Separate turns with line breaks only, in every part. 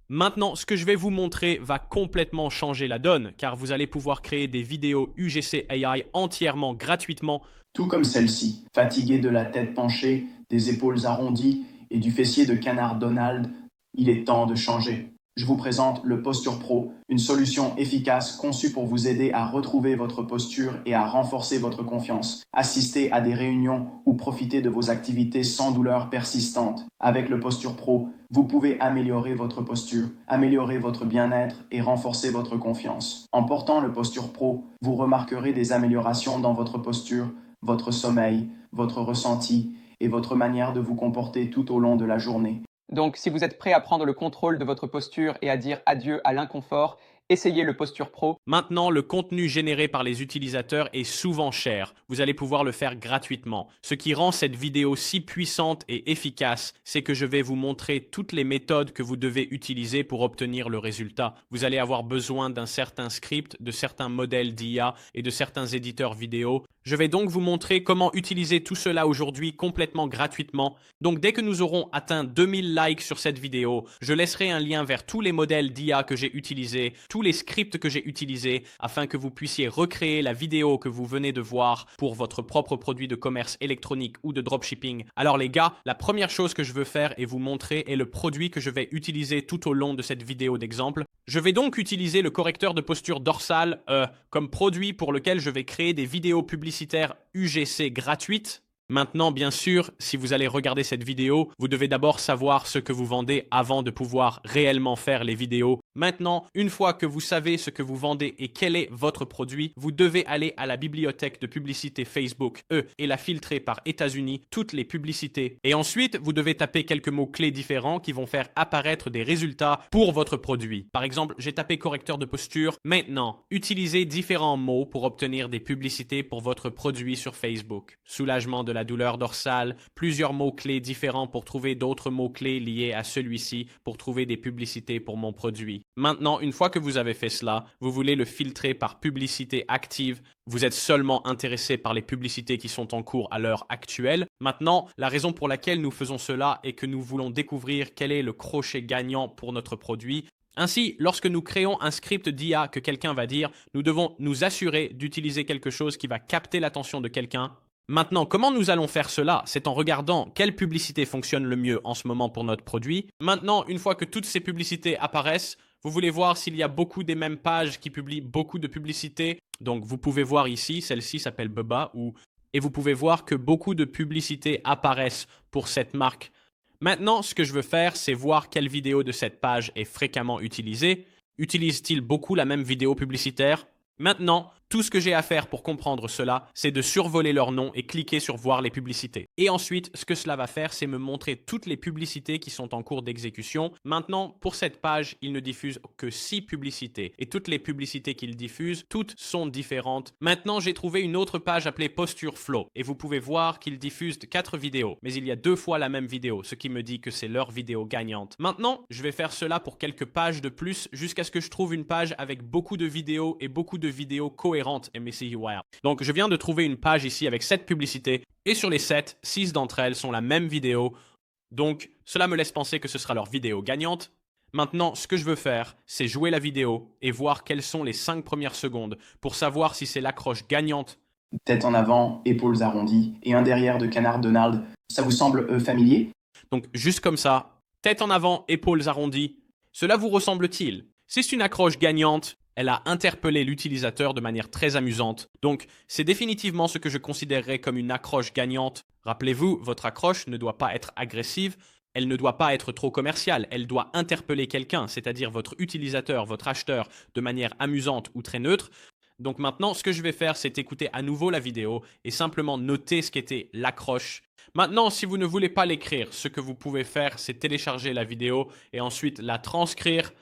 Maintenant, ce que je vais vous montrer va complètement changer la donne, car vous allez pouvoir créer des vidéos UGC AI entièrement gratuitement.
Tout comme celle-ci, fatigué de la tête penchée, des épaules arrondies et du fessier de canard Donald, il est temps de changer. Je vous présente le Posture Pro, une solution efficace conçue pour vous aider à retrouver votre posture et à renforcer votre confiance. Assister à des réunions ou profiter de vos activités sans douleur persistante. Avec le Posture Pro, vous pouvez améliorer votre posture, améliorer votre bien-être et renforcer votre confiance. En portant le Posture Pro, vous remarquerez des améliorations dans votre posture, votre sommeil, votre ressenti et votre manière de vous comporter tout au long de la journée.
Donc, si vous êtes prêt à prendre le contrôle de votre posture et à dire adieu à l'inconfort, essayez le Posture Pro.
Maintenant, le contenu généré par les utilisateurs est souvent cher. Vous allez pouvoir le faire gratuitement. Ce qui rend cette vidéo si puissante et efficace, c'est que je vais vous montrer toutes les méthodes que vous devez utiliser pour obtenir le résultat. Vous allez avoir besoin d'un certain script, de certains modèles d'IA et de certains éditeurs vidéo. Je vais donc vous montrer comment utiliser tout cela aujourd'hui complètement gratuitement. Donc dès que nous aurons atteint 2000 likes sur cette vidéo, je laisserai un lien vers tous les modèles d'IA que j'ai utilisés, tous les scripts que j'ai utilisés, afin que vous puissiez recréer la vidéo que vous venez de voir pour votre propre produit de commerce électronique ou de dropshipping. Alors les gars, la première chose que je veux faire et vous montrer est le produit que je vais utiliser tout au long de cette vidéo d'exemple. Je vais donc utiliser le correcteur de posture dorsale comme produit pour lequel je vais créer des vidéos publicitaires UGC gratuites. Maintenant, bien sûr, si vous allez regarder cette vidéo, vous devez d'abord savoir ce que vous vendez avant de pouvoir réellement faire les vidéos. Maintenant, une fois que vous savez ce que vous vendez et quel est votre produit, vous devez aller à la bibliothèque de publicité Facebook, et la filtrer par États-Unis, toutes les publicités. Et ensuite, vous devez taper quelques mots-clés différents qui vont faire apparaître des résultats pour votre produit. Par exemple, j'ai tapé correcteur de posture. Maintenant, utilisez différents mots pour obtenir des publicités pour votre produit sur Facebook. Soulagement de la douleur dorsale, plusieurs mots-clés différents pour trouver d'autres mots-clés liés à celui-ci pour trouver des publicités pour mon produit. Maintenant, une fois que vous avez fait cela, vous voulez le filtrer par publicité active. Vous êtes seulement intéressé par les publicités qui sont en cours à l'heure actuelle. Maintenant, la raison pour laquelle nous faisons cela est que nous voulons découvrir quel est le crochet gagnant pour notre produit. Ainsi, lorsque nous créons un script d'IA que quelqu'un va dire, nous devons nous assurer d'utiliser quelque chose qui va capter l'attention de quelqu'un. Maintenant, comment nous allons faire cela? C'est en regardant quelle publicité fonctionne le mieux en ce moment pour notre produit. Maintenant, une fois que toutes ces publicités apparaissent, vous voulez voir s'il y a beaucoup des mêmes pages qui publient beaucoup de publicités. Donc, vous pouvez voir ici, celle-ci s'appelle Bubba, et vous pouvez voir que beaucoup de publicités apparaissent pour cette marque. Maintenant, ce que je veux faire, c'est voir quelle vidéo de cette page est fréquemment utilisée. Utilise-t-il beaucoup la même vidéo publicitaire? Maintenant, tout ce que j'ai à faire pour comprendre cela, c'est de survoler leur nom et cliquer sur voir les publicités. Et ensuite, ce que cela va faire, c'est me montrer toutes les publicités qui sont en cours d'exécution. Maintenant, pour cette page, il ne diffuse que 6 publicités. Et toutes les publicités qu'il diffuse, toutes sont différentes. Maintenant, j'ai trouvé une autre page appelée Posture Flow. Et vous pouvez voir qu'il diffuse 4 vidéos. Mais il y a 2 fois la même vidéo, ce qui me dit que c'est leur vidéo gagnante. Maintenant, je vais faire cela pour quelques pages de plus jusqu'à ce que je trouve une page avec beaucoup de vidéos et beaucoup de vidéos cohérentes. Donc, je viens de trouver une page ici avec 7 publicités et sur les 7, 6 d'entre elles sont la même vidéo. Donc, cela me laisse penser que ce sera leur vidéo gagnante. Maintenant, ce que je veux faire, c'est jouer la vidéo et voir quelles sont les 5 premières secondes pour savoir si c'est l'accroche gagnante.
Tête en avant, épaules arrondies et un derrière de canard Donald. Ça vous semble familier?
Donc, juste comme ça, tête en avant, épaules arrondies. Cela vous ressemble-t-il? Si c'est une accroche gagnante, elle a interpellé l'utilisateur de manière très amusante. Donc, c'est définitivement ce que je considérerais comme une accroche gagnante. Rappelez-vous, votre accroche ne doit pas être agressive, elle ne doit pas être trop commerciale, elle doit interpeller quelqu'un, c'est-à-dire votre utilisateur, votre acheteur, de manière amusante ou très neutre. Donc maintenant, ce que je vais faire, c'est écouter à nouveau la vidéo et simplement noter ce qu'était l'accroche. Maintenant, si vous ne voulez pas l'écrire, ce que vous pouvez faire, c'est télécharger la vidéo et ensuite la transcrire.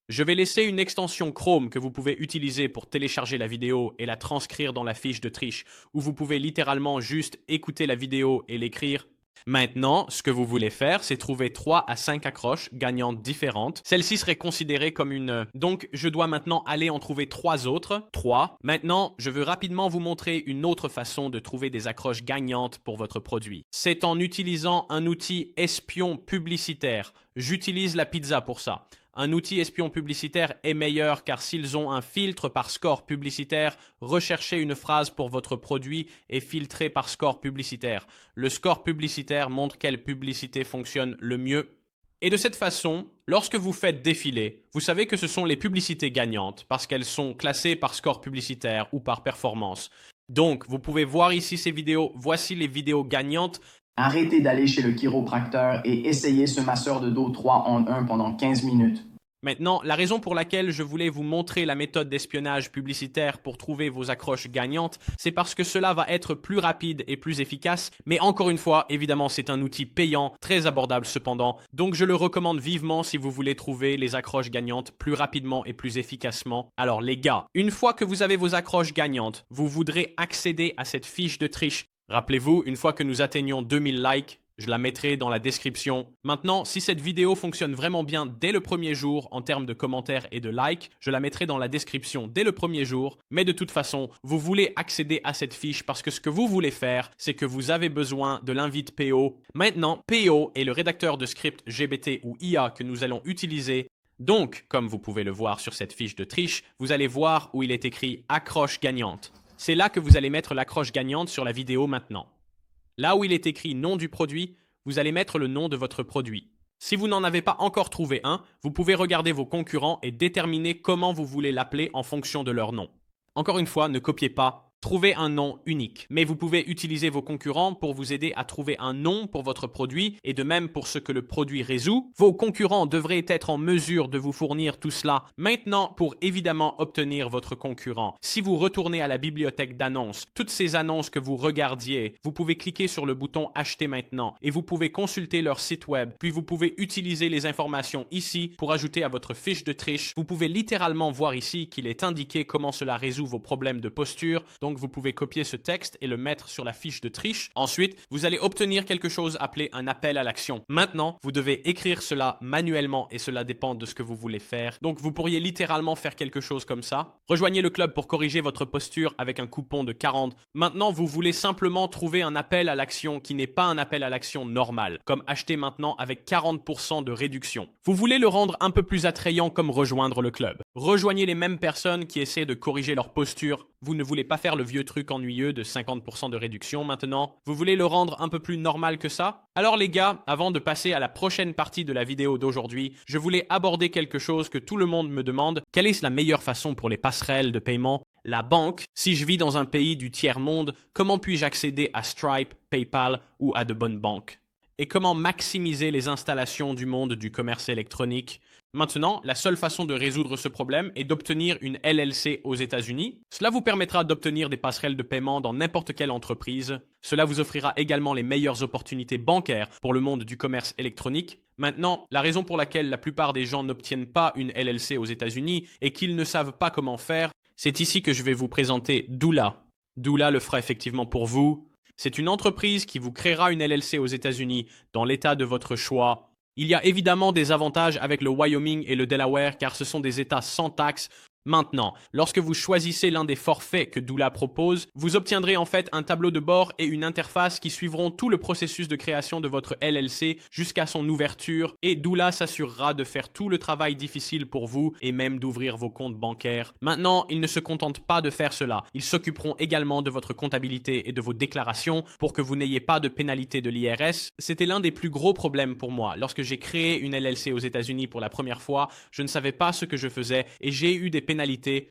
Je vais laisser une extension Chrome que vous pouvez utiliser pour télécharger la vidéo et la transcrire dans la fiche de triche, où vous pouvez littéralement juste écouter la vidéo et l'écrire. Maintenant, ce que vous voulez faire, c'est trouver 3 à 5 accroches gagnantes différentes. Celle-ci serait considérée comme une... Donc, je dois maintenant aller en trouver 3 autres. 3. Maintenant, je veux rapidement vous montrer une autre façon de trouver des accroches gagnantes pour votre produit. C'est en utilisant un outil espion publicitaire. J'utilise la pizza pour ça. Un outil espion publicitaire est meilleur car s'ils ont un filtre par score publicitaire, recherchez une phrase pour votre produit et filtrez par score publicitaire. Le score publicitaire montre quelle publicité fonctionne le mieux. Et de cette façon, lorsque vous faites défiler, vous savez que ce sont les publicités gagnantes parce qu'elles sont classées par score publicitaire ou par performance. Donc, vous pouvez voir ici ces vidéos. Voici les vidéos gagnantes.
Arrêtez d'aller chez le chiropracteur et essayez ce masseur de dos 3 en 1 pendant 15 minutes.
Maintenant, la raison pour laquelle je voulais vous montrer la méthode d'espionnage publicitaire pour trouver vos accroches gagnantes, c'est parce que cela va être plus rapide et plus efficace, mais encore une fois, évidemment, c'est un outil payant, très abordable cependant, donc je le recommande vivement si vous voulez trouver les accroches gagnantes plus rapidement et plus efficacement. Alors les gars, une fois que vous avez vos accroches gagnantes, vous voudrez accéder à cette fiche de triche. Rappelez-vous, une fois que nous atteignons 2000 likes, je la mettrai dans la description. Maintenant, si cette vidéo fonctionne vraiment bien dès le premier jour en termes de commentaires et de likes, je la mettrai dans la description dès le premier jour. Mais de toute façon, vous voulez accéder à cette fiche parce que ce que vous voulez faire, c'est que vous avez besoin de l'invite PO. Maintenant, PO est le rédacteur de script GBT ou IA que nous allons utiliser. Donc, comme vous pouvez le voir sur cette fiche de triche, vous allez voir où il est écrit « accroche gagnante ». C'est là que vous allez mettre l'accroche gagnante sur la vidéo maintenant. Là où il est écrit nom du produit, vous allez mettre le nom de votre produit. Si vous n'en avez pas encore trouvé un, vous pouvez regarder vos concurrents et déterminer comment vous voulez l'appeler en fonction de leur nom. Encore une fois, ne copiez pas. Trouvez un nom unique. Mais vous pouvez utiliser vos concurrents pour vous aider à trouver un nom pour votre produit et de même pour ce que le produit résout. Vos concurrents devraient être en mesure de vous fournir tout cela. Maintenant, pour évidemment obtenir votre concurrent, si vous retournez à la bibliothèque d'annonces, toutes ces annonces que vous regardiez, vous pouvez cliquer sur le bouton Acheter maintenant et vous pouvez consulter leur site web. Puis vous pouvez utiliser les informations ici pour ajouter à votre fiche de triche. Vous pouvez littéralement voir ici qu'il est indiqué comment cela résout vos problèmes de posture. Donc, vous pouvez copier ce texte et le mettre sur la fiche de triche. Ensuite, vous allez obtenir quelque chose appelé un appel à l'action. Maintenant, vous devez écrire cela manuellement et cela dépend de ce que vous voulez faire. Donc, vous pourriez littéralement faire quelque chose comme ça. Rejoignez le club pour corriger votre posture avec un coupon de 40. Maintenant, vous voulez simplement trouver un appel à l'action qui n'est pas un appel à l'action normal, comme acheter maintenant avec 40% de réduction. Vous voulez le rendre un peu plus attrayant comme rejoindre le club. Rejoignez les mêmes personnes qui essaient de corriger leur posture. Vous ne voulez pas faire le vieux truc ennuyeux de 50% de réduction maintenant. Vous voulez le rendre un peu plus normal que ça? Alors les gars, avant de passer à la prochaine partie de la vidéo d'aujourd'hui, je voulais aborder quelque chose que tout le monde me demande. Quelle est la meilleure façon pour les passerelles de paiement? La banque, si je vis dans un pays du tiers-monde, comment puis-je accéder à Stripe, PayPal ou à de bonnes banques? Et comment maximiser les installations du monde du commerce électronique? Maintenant, la seule façon de résoudre ce problème est d'obtenir une LLC aux États-Unis. Cela vous permettra d'obtenir des passerelles de paiement dans n'importe quelle entreprise. Cela vous offrira également les meilleures opportunités bancaires pour le monde du commerce électronique. Maintenant, la raison pour laquelle la plupart des gens n'obtiennent pas une LLC aux États-Unis et qu'ils ne savent pas comment faire, c'est ici que je vais vous présenter Doula. Doula le fera effectivement pour vous. C'est une entreprise qui vous créera une LLC aux États-Unis dans l'état de votre choix. Il y a évidemment des avantages avec le Wyoming et le Delaware car ce sont des États sans taxes. Maintenant, lorsque vous choisissez l'un des forfaits que Doula propose, vous obtiendrez en fait un tableau de bord et une interface qui suivront tout le processus de création de votre LLC jusqu'à son ouverture et Doula s'assurera de faire tout le travail difficile pour vous et même d'ouvrir vos comptes bancaires. Maintenant, ils ne se contentent pas de faire cela. Ils s'occuperont également de votre comptabilité et de vos déclarations pour que vous n'ayez pas de pénalité de l'IRS. C'était l'un des plus gros problèmes pour moi. Lorsque j'ai créé une LLC aux États-Unis pour la première fois, je ne savais pas ce que je faisais et j'ai eu des pénalités.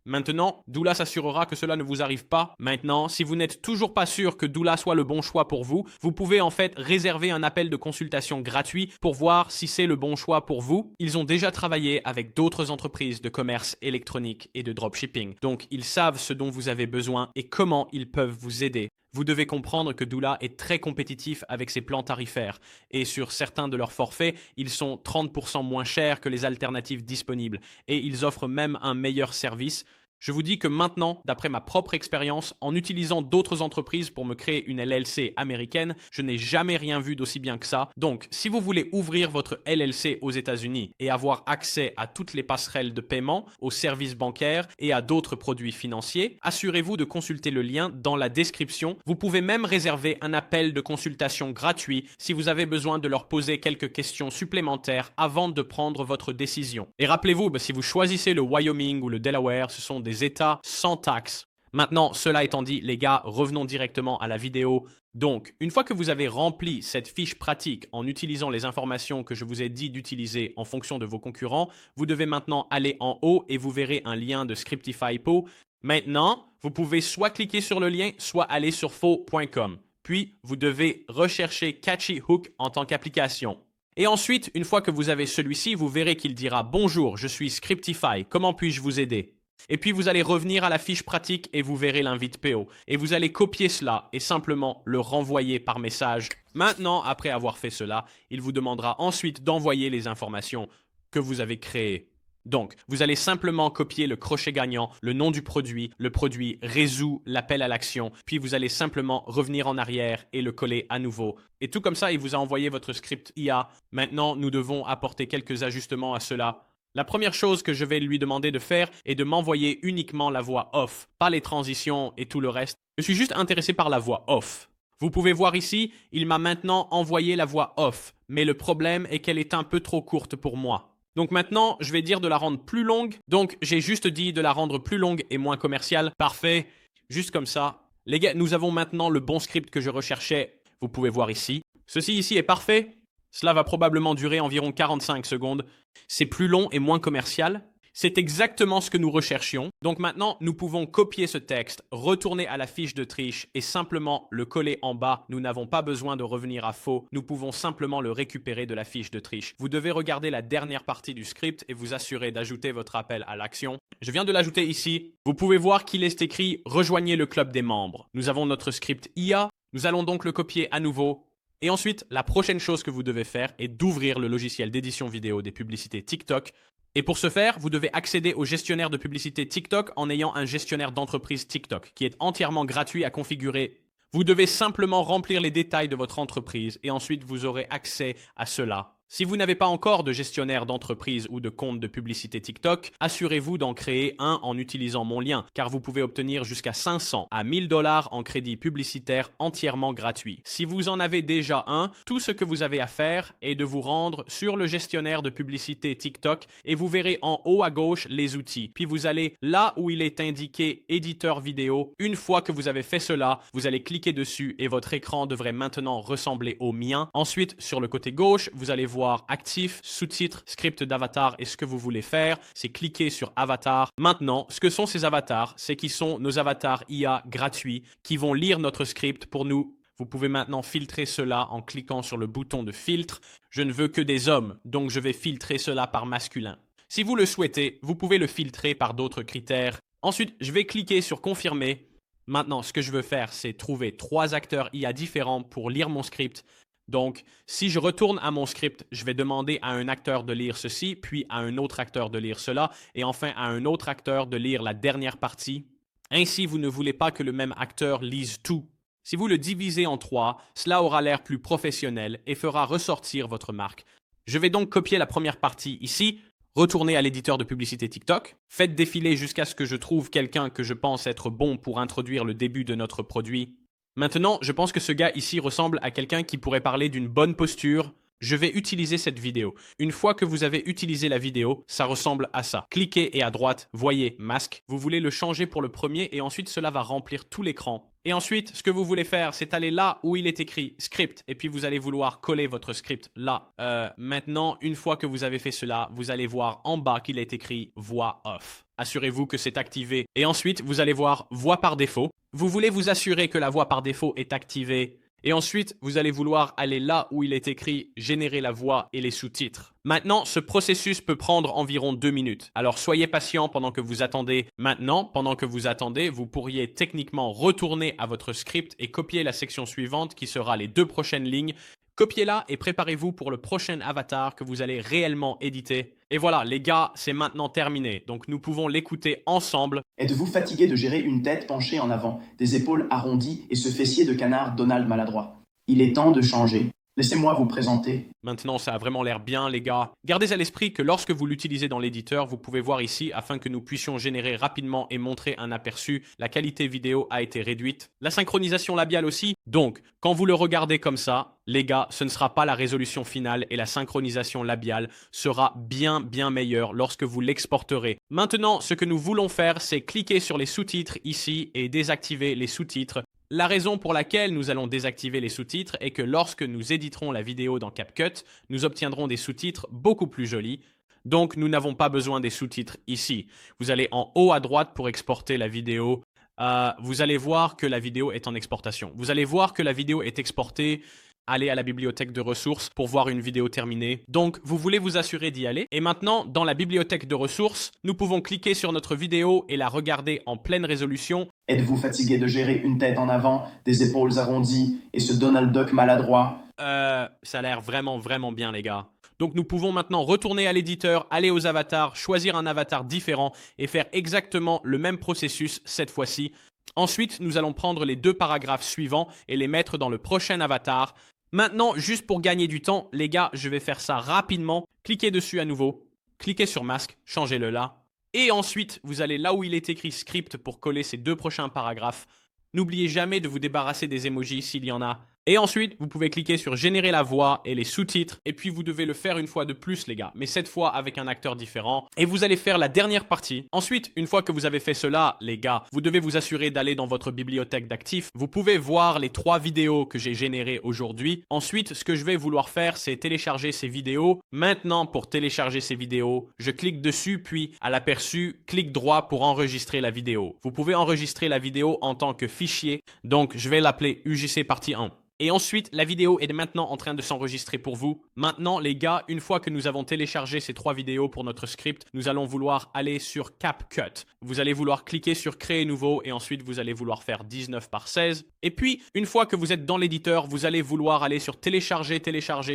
Maintenant, Doula s'assurera que cela ne vous arrive pas. Maintenant, si vous n'êtes toujours pas sûr que Doula soit le bon choix pour vous, vous pouvez en fait réserver un appel de consultation gratuit pour voir si c'est le bon choix pour vous. Ils ont déjà travaillé avec d'autres entreprises de commerce électronique et de dropshipping. Donc, ils savent ce dont vous avez besoin et comment ils peuvent vous aider. Vous devez comprendre que Doula est très compétitif avec ses plans tarifaires et sur certains de leurs forfaits, ils sont 30% moins chers que les alternatives disponibles et ils offrent même un meilleur service. Je vous dis que maintenant, d'après ma propre expérience, en utilisant d'autres entreprises pour me créer une LLC américaine, je n'ai jamais rien vu d'aussi bien que ça. Donc, si vous voulez ouvrir votre LLC aux États-Unis et avoir accès à toutes les passerelles de paiement, aux services bancaires et à d'autres produits financiers, assurez-vous de consulter le lien dans la description. Vous pouvez même réserver un appel de consultation gratuit si vous avez besoin de leur poser quelques questions supplémentaires avant de prendre votre décision. Et rappelez-vous, si vous choisissez le Wyoming ou le Delaware, ce sont des États sans taxes. Maintenant, cela étant dit, les gars, revenons directement à la vidéo. Donc, une fois que vous avez rempli cette fiche pratique en utilisant les informations que je vous ai dit d'utiliser en fonction de vos concurrents, vous devez maintenant aller en haut et vous verrez un lien de Scriptify Pro. Maintenant, vous pouvez soit cliquer sur le lien, soit aller sur faux.com. Puis, vous devez rechercher Catchy Hook en tant qu'application. Et ensuite, une fois que vous avez celui-ci, vous verrez qu'il dira « Bonjour, je suis Scriptify, comment puis-je vous aider ?» Et puis vous allez revenir à la fiche pratique et vous verrez l'invite PO. Et vous allez copier cela et simplement le renvoyer par message. Maintenant, après avoir fait cela, il vous demandera ensuite d'envoyer les informations que vous avez créées. Donc, vous allez simplement copier le crochet gagnant, le nom du produit, le produit résout l'appel à l'action, puis vous allez simplement revenir en arrière et le coller à nouveau. Et tout comme ça, il vous a envoyé votre script IA. Maintenant, nous devons apporter quelques ajustements à cela. La première chose que je vais lui demander de faire est de m'envoyer uniquement la voix off, pas les transitions et tout le reste. Je suis juste intéressé par la voix off. Vous pouvez voir ici, il m'a maintenant envoyé la voix off, mais le problème est qu'elle est un peu trop courte pour moi. Donc maintenant, je vais dire de la rendre plus longue. Donc j'ai juste dit de la rendre plus longue et moins commerciale. Parfait, juste comme ça. Les gars, nous avons maintenant le bon script que je recherchais. Vous pouvez voir ici. Ceci ici est parfait. Cela va probablement durer environ 45 secondes. C'est plus long et moins commercial. C'est exactement ce que nous recherchions. Donc maintenant, nous pouvons copier ce texte, retourner à la fiche de triche et simplement le coller en bas. Nous n'avons pas besoin de revenir à faux. Nous pouvons simplement le récupérer de la fiche de triche. Vous devez regarder la dernière partie du script et vous assurer d'ajouter votre appel à l'action. Je viens de l'ajouter ici. Vous pouvez voir qu'il est écrit « Rejoignez le club des membres ». Nous avons notre script IA. Nous allons donc le copier à nouveau. Et ensuite, la prochaine chose que vous devez faire est d'ouvrir le logiciel d'édition vidéo des publicités TikTok. Et pour ce faire, vous devez accéder au gestionnaire de publicité TikTok en ayant un gestionnaire d'entreprise TikTok qui est entièrement gratuit à configurer. Vous devez simplement remplir les détails de votre entreprise et ensuite vous aurez accès à cela. Si vous n'avez pas encore de gestionnaire d'entreprise ou de compte de publicité TikTok, assurez-vous d'en créer un en utilisant mon lien, car vous pouvez obtenir jusqu'à 500 à 1000 $ en crédit publicitaire entièrement gratuit. Si vous en avez déjà un, tout ce que vous avez à faire est de vous rendre sur le gestionnaire de publicité TikTok et vous verrez en haut à gauche les outils. Puis vous allez là où il est indiqué éditeur vidéo. Une fois que vous avez fait cela, vous allez cliquer dessus et votre écran devrait maintenant ressembler au mien. Ensuite, sur le côté gauche, vous allez voir actif, sous-titres, script d'avatar et ce que vous voulez faire, c'est cliquer sur avatar. Maintenant, ce que sont ces avatars, c'est qu'ils sont nos avatars IA gratuits qui vont lire notre script pour nous. Vous pouvez maintenant filtrer cela en cliquant sur le bouton de filtre. Je ne veux que des hommes, donc je vais filtrer cela par masculin. Si vous le souhaitez, vous pouvez le filtrer par d'autres critères. Ensuite, je vais cliquer sur confirmer. Maintenant, ce que je veux faire, c'est trouver 3 acteurs IA différents pour lire mon script. Donc, si je retourne à mon script, je vais demander à un acteur de lire ceci, puis à un autre acteur de lire cela, et enfin à un autre acteur de lire la dernière partie. Ainsi, vous ne voulez pas que le même acteur lise tout. Si vous le divisez en 3, cela aura l'air plus professionnel et fera ressortir votre marque. Je vais donc copier la première partie ici, retourner à l'éditeur de publicité TikTok, faites défiler jusqu'à ce que je trouve quelqu'un que je pense être bon pour introduire le début de notre produit. Maintenant, je pense que ce gars ici ressemble à quelqu'un qui pourrait parler d'une bonne posture. Je vais utiliser cette vidéo. Une fois que vous avez utilisé la vidéo, ça ressemble à ça. Cliquez et à droite, voyez masque. Vous voulez le changer pour le premier et ensuite cela va remplir tout l'écran. Et ensuite, ce que vous voulez faire, c'est aller là où il est écrit script et puis vous allez vouloir coller votre script là. Maintenant, une fois que vous avez fait cela, vous allez voir en bas qu'il est écrit voix off. Assurez-vous que c'est activé. Et ensuite, vous allez voir voix par défaut. Vous voulez vous assurer que la voix par défaut est activée. Et ensuite, vous allez vouloir aller là où il est écrit « Générer la voix et les sous-titres ». Maintenant, ce processus peut prendre environ 2 minutes. Alors, soyez patient pendant que vous attendez. Maintenant, pendant que vous attendez, vous pourriez techniquement retourner à votre script et copier la section suivante qui sera les 2 prochaines lignes. Copiez-la et préparez-vous pour le prochain avatar que vous allez réellement éditer. Et voilà, les gars, c'est maintenant terminé. Donc nous pouvons l'écouter ensemble.
Êtes-vous fatigué de gérer une tête penchée en avant, des épaules arrondies et ce fessier de canard Donald maladroit? Il est temps de changer. Laissez-moi vous présenter.
Maintenant, ça a vraiment l'air bien, les gars. Gardez à l'esprit que lorsque vous l'utilisez dans l'éditeur, vous pouvez voir ici, afin que nous puissions générer rapidement et montrer un aperçu, la qualité vidéo a été réduite. La synchronisation labiale aussi. Donc, quand vous le regardez comme ça, les gars, ce ne sera pas la résolution finale et la synchronisation labiale sera bien meilleure lorsque vous l'exporterez. Maintenant, ce que nous voulons faire, c'est cliquer sur les sous-titres ici et désactiver les sous-titres. La raison pour laquelle nous allons désactiver les sous-titres est que lorsque nous éditerons la vidéo dans CapCut, nous obtiendrons des sous-titres beaucoup plus jolis. Donc, nous n'avons pas besoin des sous-titres ici. Vous allez en haut à droite pour exporter la vidéo. Vous allez voir que la vidéo est en exportation. Vous allez voir que la vidéo est exportée. Allez à la bibliothèque de ressources pour voir une vidéo terminée. Donc, vous voulez vous assurer d'y aller. Et maintenant, dans la bibliothèque de ressources, nous pouvons cliquer sur notre vidéo et la regarder en pleine résolution.
Êtes-vous fatigué de gérer une tête en avant, des épaules arrondies et ce Donald Duck maladroit?
Ça a l'air vraiment bien, les gars. Donc, nous pouvons maintenant retourner à l'éditeur, aller aux avatars, choisir un avatar différent et faire exactement le même processus cette fois-ci. Ensuite, nous allons prendre les 2 paragraphes suivants et les mettre dans le prochain avatar. Maintenant, juste pour gagner du temps, les gars, je vais faire ça rapidement. Cliquez dessus à nouveau, cliquez sur masque, changez-le là. Et ensuite, vous allez là où il est écrit script pour coller ces 2 prochains paragraphes. N'oubliez jamais de vous débarrasser des emojis s'il y en a. Et ensuite, vous pouvez cliquer sur générer la voix et les sous-titres. Et puis, vous devez le faire une fois de plus, les gars. Mais cette fois avec un acteur différent. Et vous allez faire la dernière partie. Ensuite, une fois que vous avez fait cela, les gars, vous devez vous assurer d'aller dans votre bibliothèque d'actifs. Vous pouvez voir les 3 vidéos que j'ai générées aujourd'hui. Ensuite, ce que je vais vouloir faire, c'est télécharger ces vidéos. Maintenant, pour télécharger ces vidéos, je clique dessus, puis à l'aperçu, clic droit pour enregistrer la vidéo. Vous pouvez enregistrer la vidéo en tant que fichier. Donc, je vais l'appeler UGC partie 1. Et ensuite, la vidéo est maintenant en train de s'enregistrer pour vous. Maintenant, les gars, une fois que nous avons téléchargé ces 3 vidéos pour notre script, nous allons vouloir aller sur CapCut. Vous allez vouloir cliquer sur Créer nouveau et ensuite vous allez vouloir faire 19 par 16. Et puis, une fois que vous êtes dans l'éditeur, vous allez vouloir aller sur Télécharger,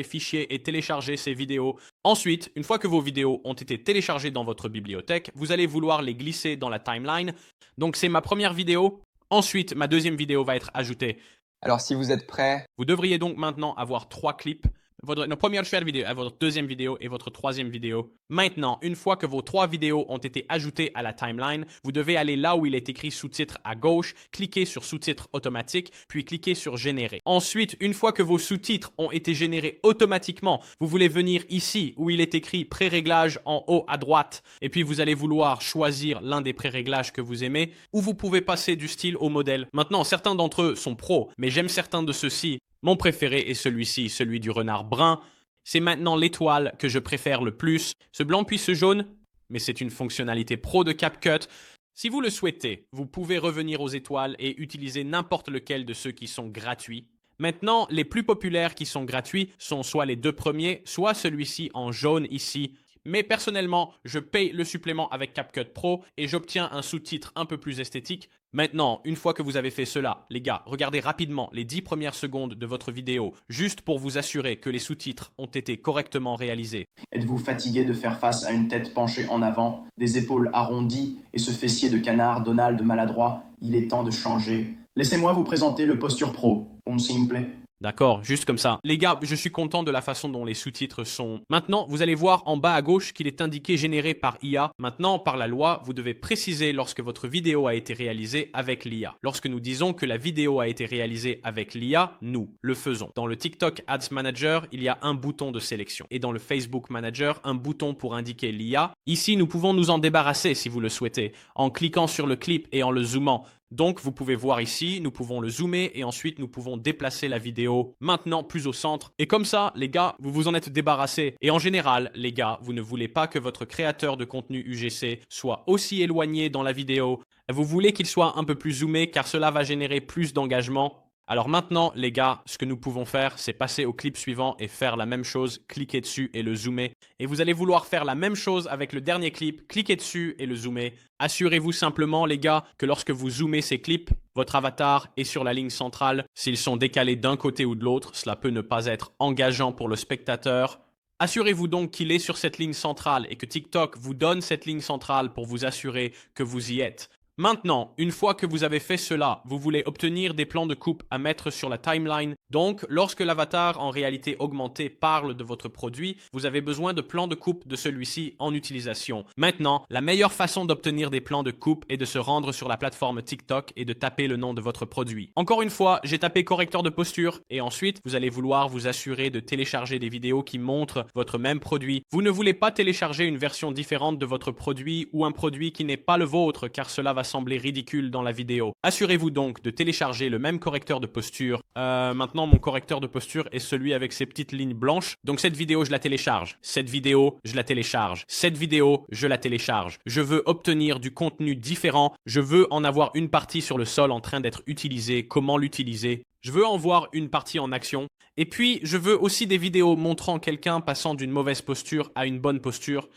Fichier et télécharger ces vidéos. Ensuite, une fois que vos vidéos ont été téléchargées dans votre bibliothèque, vous allez vouloir les glisser dans la timeline. Donc, c'est ma première vidéo. Ensuite, ma deuxième vidéo va être ajoutée.
Alors, si vous êtes prêts,
Vous devriez donc maintenant avoir 3 clips. Votre première vidéo, votre deuxième vidéo et votre troisième vidéo. Maintenant, une fois que vos 3 vidéos ont été ajoutées à la timeline, vous devez aller là où il est écrit sous-titres à gauche, cliquer sur sous-titres automatiques, puis cliquer sur générer. Ensuite, une fois que vos sous-titres ont été générés automatiquement, vous voulez venir ici où il est écrit pré-réglage en haut à droite, et puis vous allez vouloir choisir l'un des pré-réglages que vous aimez, ou vous pouvez passer du style au modèle. Maintenant, certains d'entre eux sont pros, mais j'aime certains de ceux-ci. Mon préféré est celui-ci, celui du renard brun. C'est maintenant l'étoile que je préfère le plus. Ce blanc puis ce jaune, mais c'est une fonctionnalité pro de CapCut. Si vous le souhaitez, vous pouvez revenir aux étoiles et utiliser n'importe lequel de ceux qui sont gratuits. Maintenant, les plus populaires qui sont gratuits sont soit les 2 premiers, soit celui-ci en jaune ici. Mais personnellement, je paye le supplément avec CapCut Pro et j'obtiens un sous-titre un peu plus esthétique. Maintenant, une fois que vous avez fait cela, les gars, regardez rapidement les 10 premières secondes de votre vidéo, juste pour vous assurer que les sous-titres ont été correctement réalisés.
Êtes-vous fatigué de faire face à une tête penchée en avant, des épaules arrondies et ce fessier de canard Donald maladroit? Il est temps de changer. Laissez-moi vous présenter le Posture Pro. Un simple.
D'accord, juste comme ça. Les gars, je suis content de la façon dont les sous-titres sont. Maintenant, vous allez voir en bas à gauche qu'il est indiqué généré par IA. Maintenant, par la loi, vous devez préciser lorsque votre vidéo a été réalisée avec l'IA. Lorsque nous disons que la vidéo a été réalisée avec l'IA, nous le faisons. Dans le TikTok Ads Manager, il y a un bouton de sélection. Et dans le Facebook Manager, un bouton pour indiquer l'IA. Ici, nous pouvons nous en débarrasser si vous le souhaitez, en cliquant sur le clip et en le zoomant. Donc, vous pouvez voir ici, nous pouvons le zoomer et ensuite nous pouvons déplacer la vidéo maintenant plus au centre. Et comme ça, les gars, vous vous en êtes débarrassés. Et en général, les gars, vous ne voulez pas que votre créateur de contenu UGC soit aussi éloigné dans la vidéo. Vous voulez qu'il soit un peu plus zoomé car cela va générer plus d'engagement. Alors maintenant, les gars, ce que nous pouvons faire, c'est passer au clip suivant et faire la même chose, cliquer dessus et le zoomer. Et vous allez vouloir faire la même chose avec le dernier clip, cliquer dessus et le zoomer. Assurez-vous simplement, les gars, que lorsque vous zoomez ces clips, votre avatar est sur la ligne centrale. S'ils sont décalés d'un côté ou de l'autre, cela peut ne pas être engageant pour le spectateur. Assurez-vous donc qu'il est sur cette ligne centrale et que TikTok vous donne cette ligne centrale pour vous assurer que vous y êtes. Maintenant, une fois que vous avez fait cela, vous voulez obtenir des plans de coupe à mettre sur la timeline. Donc, lorsque l'avatar en réalité augmentée parle de votre produit, vous avez besoin de plans de coupe de celui-ci en utilisation. Maintenant, la meilleure façon d'obtenir des plans de coupe est de se rendre sur la plateforme TikTok et de taper le nom de votre produit. Encore une fois, j'ai tapé correcteur de posture et ensuite, vous allez vouloir vous assurer de télécharger des vidéos qui montrent votre même produit. Vous ne voulez pas télécharger une version différente de votre produit ou un produit qui n'est pas le vôtre car cela va sembler ridicule dans la vidéo. Assurez-vous donc de télécharger le même correcteur de posture. Maintenant, mon correcteur de posture est celui avec ces petites lignes blanches. Donc cette vidéo, je la télécharge. Cette vidéo, je la télécharge. Cette vidéo, je la télécharge. Je veux obtenir du contenu différent. Je veux en avoir une partie sur le sol en train d'être utilisée. Comment l'utiliser? Je veux en voir une partie en action. Et puis, je veux aussi des vidéos montrant quelqu'un passant d'une mauvaise posture à une bonne posture.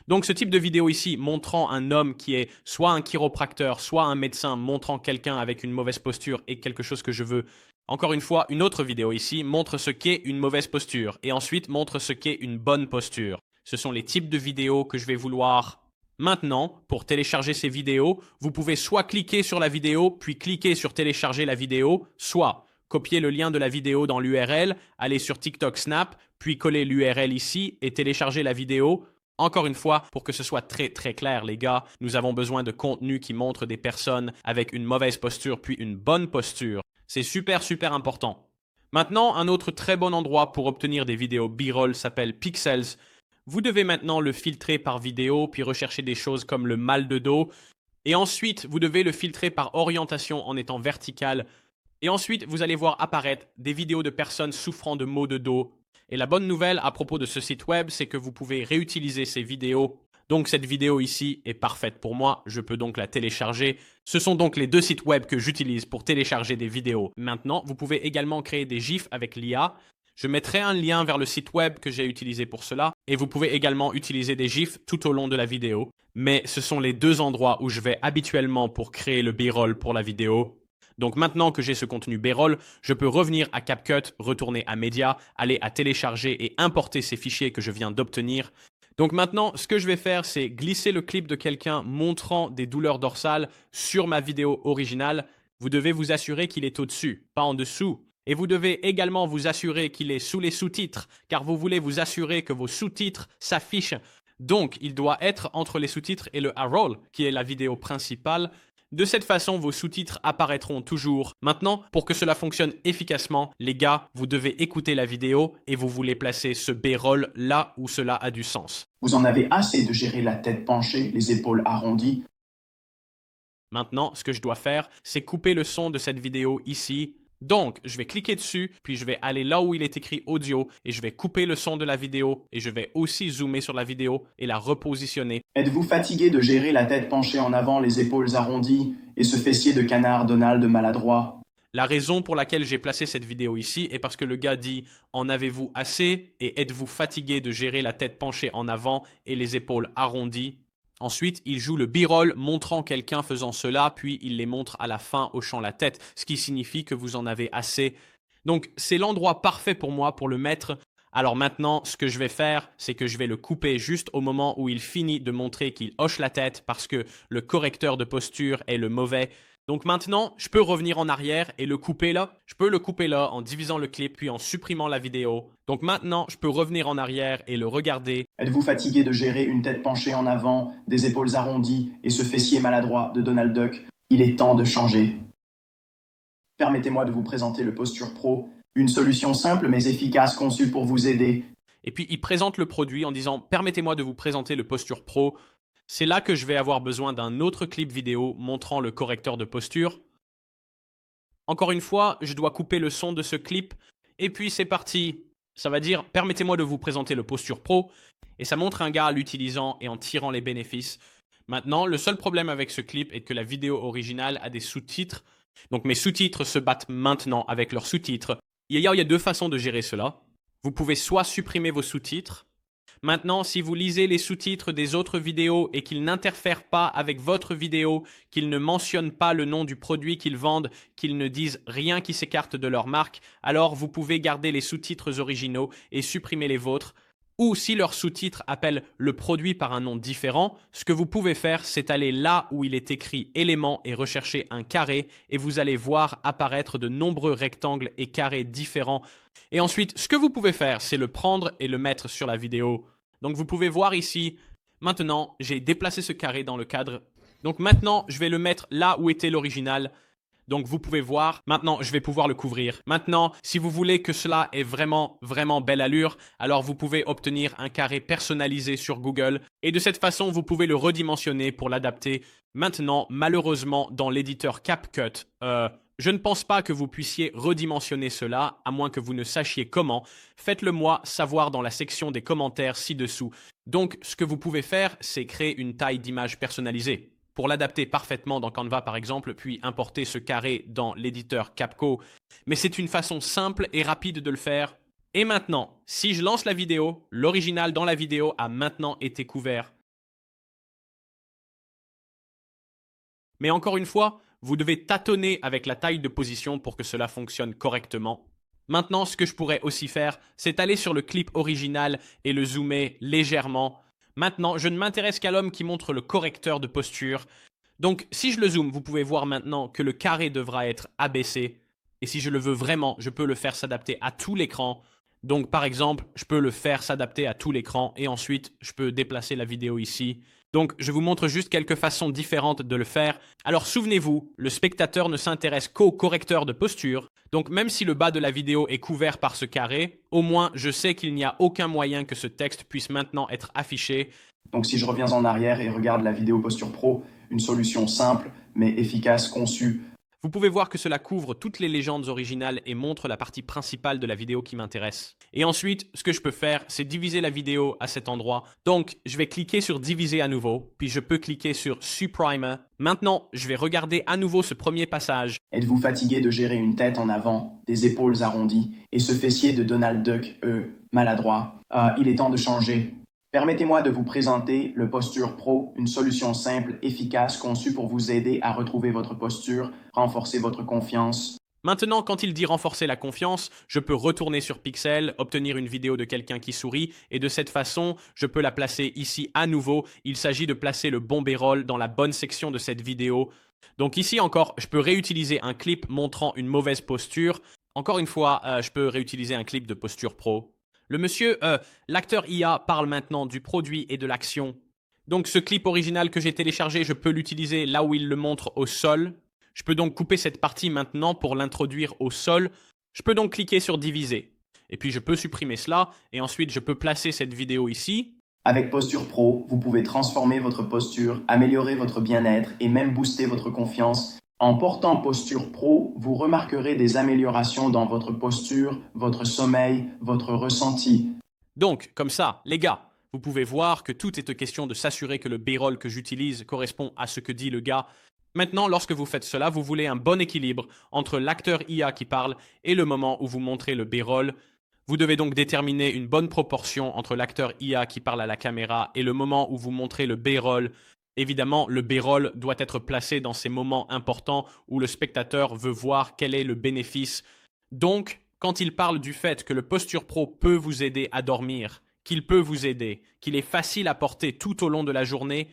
Donc ce type de vidéo ici montrant un homme qui est soit un chiropracteur, soit un médecin montrant quelqu'un avec une mauvaise posture est quelque chose que je veux. Encore une fois, une autre vidéo ici montre ce qu'est une mauvaise posture et ensuite montre ce qu'est une bonne posture. Ce sont les types de vidéos que je vais vouloir. Maintenant, pour télécharger ces vidéos, vous pouvez soit cliquer sur la vidéo puis cliquer sur télécharger la vidéo, soit copier le lien de la vidéo dans l'URL, aller sur TikTok Snap, puis coller l'URL ici et télécharger la vidéo. Encore une fois, pour que ce soit très très clair, les gars, nous avons besoin de contenu qui montre des personnes avec une mauvaise posture puis une bonne posture. C'est super super important. Maintenant, un autre très bon endroit pour obtenir des vidéos B-roll s'appelle Pixels. Vous devez maintenant le filtrer par vidéo puis rechercher des choses comme le mal de dos. Et ensuite, vous devez le filtrer par orientation en étant vertical. Et ensuite, vous allez voir apparaître des vidéos de personnes souffrant de maux de dos. Et la bonne nouvelle à propos de ce site web, c'est que vous pouvez réutiliser ces vidéos. Donc cette vidéo ici est parfaite pour moi, je peux donc la télécharger. Ce sont donc les deux sites web que j'utilise pour télécharger des vidéos. Maintenant, vous pouvez également créer des GIFs avec l'IA. Je mettrai un lien vers le site web que j'ai utilisé pour cela. Et vous pouvez également utiliser des GIFs tout au long de la vidéo. Mais ce sont les deux endroits où je vais habituellement pour créer le B-roll pour la vidéo. Donc maintenant que j'ai ce contenu B-roll, je peux revenir à CapCut, retourner à Média, aller à télécharger et importer ces fichiers que je viens d'obtenir. Donc maintenant, ce que je vais faire, c'est glisser le clip de quelqu'un montrant des douleurs dorsales sur ma vidéo originale. Vous devez vous assurer qu'il est au-dessus, pas en dessous. Et vous devez également vous assurer qu'il est sous les sous-titres, car vous voulez vous assurer que vos sous-titres s'affichent. Donc, il doit être entre les sous-titres et le A-roll, qui est la vidéo principale. De cette façon, vos sous-titres apparaîtront toujours. Maintenant, pour que cela fonctionne efficacement, les gars, vous devez écouter la vidéo et vous voulez placer ce B-roll là où cela a du sens.
Vous en avez assez de gérer la tête penchée, les épaules arrondies.
Maintenant, ce que je dois faire, c'est couper le son de cette vidéo ici. Donc, je vais cliquer dessus, puis je vais aller là où il est écrit audio et je vais couper le son de la vidéo et je vais aussi zoomer sur la vidéo et la repositionner.
Êtes-vous fatigué de gérer la tête penchée en avant, les épaules arrondies et ce fessier de canard Donald maladroit?
La raison pour laquelle j'ai placé cette vidéo ici est parce que le gars dit « En avez-vous assez ?» et « Êtes-vous fatigué de gérer la tête penchée en avant et les épaules arrondies ?» Ensuite, il joue le B-roll montrant quelqu'un faisant cela, puis il les montre à la fin hochant la tête, ce qui signifie que vous en avez assez. Donc, c'est l'endroit parfait pour moi pour le mettre. Alors maintenant, ce que je vais faire, c'est que je vais le couper juste au moment où il finit de montrer qu'il hoche la tête parce que le correcteur de posture est le mauvais. Donc maintenant, je peux revenir en arrière et le couper là. Je peux le couper là en divisant le clip puis en supprimant la vidéo. Donc maintenant, je peux revenir en arrière et le regarder.
Êtes-vous fatigué de gérer une tête penchée en avant, des épaules arrondies et ce fessier maladroit de Donald Duck? Il est temps de changer. Permettez-moi de vous présenter le Posture Pro, une solution simple mais efficace conçue pour vous aider.
Et puis il présente le produit en disant « Permettez-moi de vous présenter le Posture Pro ». C'est là que je vais avoir besoin d'un autre clip vidéo montrant le correcteur de posture. Encore une fois, je dois couper le son de ce clip. Et puis c'est parti. Ça va dire « Permettez-moi de vous présenter le Posture Pro ». Et ça montre un gars l'utilisant et en tirant les bénéfices. Maintenant, le seul problème avec ce clip est que la vidéo originale a des sous-titres. Donc mes sous-titres se battent maintenant avec leurs sous-titres. Il y a deux façons de gérer cela. Vous pouvez soit supprimer vos sous-titres. Maintenant, si vous lisez les sous-titres des autres vidéos et qu'ils n'interfèrent pas avec votre vidéo, qu'ils ne mentionnent pas le nom du produit qu'ils vendent, qu'ils ne disent rien qui s'écarte de leur marque, alors vous pouvez garder les sous-titres originaux et supprimer les vôtres. Ou si leur sous-titre appelle le produit par un nom différent, ce que vous pouvez faire, c'est aller là où il est écrit élément et rechercher un carré et vous allez voir apparaître de nombreux rectangles et carrés différents. Et ensuite, ce que vous pouvez faire, c'est le prendre et le mettre sur la vidéo. Donc vous pouvez voir ici, maintenant, j'ai déplacé ce carré dans le cadre. Donc maintenant, je vais le mettre là où était l'original. Donc vous pouvez voir, maintenant je vais pouvoir le couvrir. Maintenant, si vous voulez que cela ait vraiment belle allure, alors vous pouvez obtenir un carré personnalisé sur Google et de cette façon vous pouvez le redimensionner pour l'adapter. Maintenant, malheureusement, dans l'éditeur CapCut, je ne pense pas que vous puissiez redimensionner cela, à moins que vous ne sachiez comment. Faites-le moi savoir dans la section des commentaires ci-dessous. Donc ce que vous pouvez faire, c'est créer une taille d'image personnalisée. Pour l'adapter parfaitement dans Canva par exemple, puis importer ce carré dans l'éditeur Capco. Mais c'est une façon simple et rapide de le faire. Et maintenant, si je lance la vidéo, l'original dans la vidéo a maintenant été couvert. Mais encore une fois, vous devez tâtonner avec la taille de position pour que cela fonctionne correctement. Maintenant, ce que je pourrais aussi faire, c'est aller sur le clip original et le zoomer légèrement. Maintenant, je ne m'intéresse qu'à l'homme qui montre le correcteur de posture. Donc, si je le zoome, vous pouvez voir maintenant que le carré devra être abaissé. Et si je le veux vraiment, je peux le faire s'adapter à tout l'écran. Donc, par exemple, je peux le faire s'adapter à tout l'écran et ensuite, je peux déplacer la vidéo ici. Donc, je vous montre juste quelques façons différentes de le faire. Alors, souvenez-vous, le spectateur ne s'intéresse qu'au correcteur de posture. Donc, même si le bas de la vidéo est couvert par ce carré, au moins, je sais qu'il n'y a aucun moyen que ce texte puisse maintenant être affiché.
Donc si je reviens en arrière et regarde la vidéo Posture Pro, une solution simple mais efficace conçue.
Vous pouvez voir que cela couvre toutes les légendes originales et montre la partie principale de la vidéo qui m'intéresse. Et ensuite, ce que je peux faire, c'est diviser la vidéo à cet endroit. Donc, je vais cliquer sur diviser à nouveau, puis je peux cliquer sur supprimer. Maintenant, je vais regarder à nouveau ce premier passage.
Êtes-vous fatigué de gérer une tête en avant, des épaules arrondies et ce fessier de Donald Duck, maladroit? Il est temps de changer. Permettez-moi de vous présenter le Posture Pro, une solution simple, efficace, conçue pour vous aider à retrouver votre posture, renforcer votre confiance.
Maintenant, quand il dit renforcer la confiance, je peux retourner sur Pixel, obtenir une vidéo de quelqu'un qui sourit, et de cette façon, je peux la placer ici à nouveau. Il s'agit de placer le bon B-roll dans la bonne section de cette vidéo. Donc ici encore, je peux réutiliser un clip montrant une mauvaise posture. Encore une fois, je peux réutiliser un clip de Posture Pro. Le monsieur, l'acteur IA parle maintenant du produit et de l'action. Donc ce clip original que j'ai téléchargé, je peux l'utiliser là où il le montre au sol. Je peux donc couper cette partie maintenant pour l'introduire au sol. Je peux donc cliquer sur diviser. Et puis je peux supprimer cela et ensuite je peux placer cette vidéo ici.
Avec Posture Pro, vous pouvez transformer votre posture, améliorer votre bien-être et même booster votre confiance. En portant Posture Pro, vous remarquerez des améliorations dans votre posture, votre sommeil, votre ressenti.
Donc, comme ça, les gars, vous pouvez voir que tout est question de s'assurer que le B-roll que j'utilise correspond à ce que dit le gars. Maintenant, lorsque vous faites cela, vous voulez un bon équilibre entre l'acteur IA qui parle et le moment où vous montrez le B-roll. Vous devez donc déterminer une bonne proportion entre l'acteur IA qui parle à la caméra et le moment où vous montrez le B-roll. Évidemment, le B-roll doit être placé dans ces moments importants où le spectateur veut voir quel est le bénéfice. Donc, quand il parle du fait que le Posture Pro peut vous aider à dormir, qu'il peut vous aider, qu'il est facile à porter tout au long de la journée,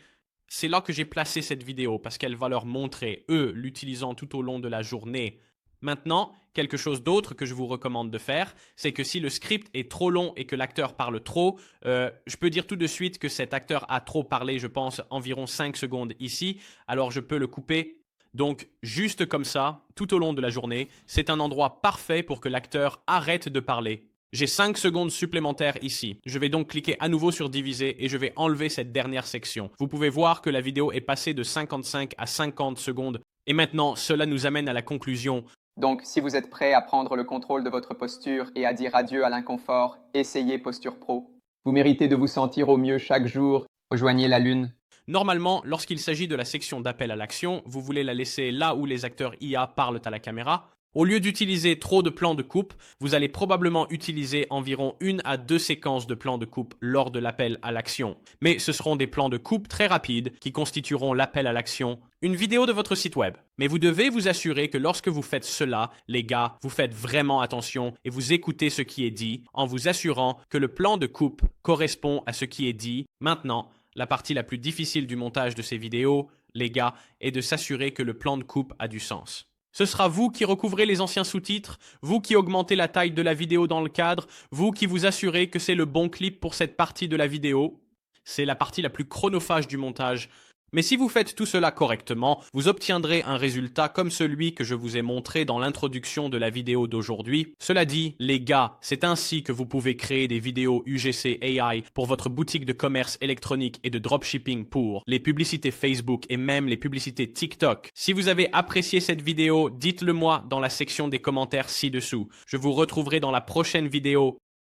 c'est là que j'ai placé cette vidéo parce qu'elle va leur montrer, eux, l'utilisant tout au long de la journée. Maintenant, quelque chose d'autre que je vous recommande de faire, c'est que si le script est trop long et que l'acteur parle trop, je peux dire tout de suite que cet acteur a trop parlé, je pense, environ 5 secondes ici, alors je peux le couper. Donc, juste comme ça, tout au long de la journée, c'est un endroit parfait pour que l'acteur arrête de parler. J'ai 5 secondes supplémentaires ici. Je vais donc cliquer à nouveau sur diviser et je vais enlever cette dernière section. Vous pouvez voir que la vidéo est passée de 55 à 50 secondes. Et maintenant, cela nous amène à la conclusion.
Donc, si vous êtes prêt à prendre le contrôle de votre posture et à dire adieu à l'inconfort, essayez Posture Pro. Vous méritez de vous sentir au mieux chaque jour. Rejoignez la Lune.
Normalement, lorsqu'il s'agit de la section d'appel à l'action, vous voulez la laisser là où les acteurs IA parlent à la caméra. Au lieu d'utiliser trop de plans de coupe, vous allez probablement utiliser environ 1 à 2 séquences de plans de coupe lors de l'appel à l'action. Mais ce seront des plans de coupe très rapides qui constitueront l'appel à l'action, une vidéo de votre site web. Mais vous devez vous assurer que lorsque vous faites cela, les gars, vous faites vraiment attention et vous écoutez ce qui est dit en vous assurant que le plan de coupe correspond à ce qui est dit. Maintenant, la partie la plus difficile du montage de ces vidéos, les gars, est de s'assurer que le plan de coupe a du sens. Ce sera vous qui recouvrez les anciens sous-titres, vous qui augmentez la taille de la vidéo dans le cadre, vous qui vous assurez que c'est le bon clip pour cette partie de la vidéo. C'est la partie la plus chronophage du montage. Mais si vous faites tout cela correctement, vous obtiendrez un résultat comme celui que je vous ai montré dans l'introduction de la vidéo d'aujourd'hui. Cela dit, les gars, c'est ainsi que vous pouvez créer des vidéos UGC AI pour votre boutique de commerce électronique et de dropshipping pour les publicités Facebook et même les publicités TikTok. Si vous avez apprécié cette vidéo, dites-le moi dans la section des commentaires ci-dessous. Je vous retrouverai dans la prochaine vidéo.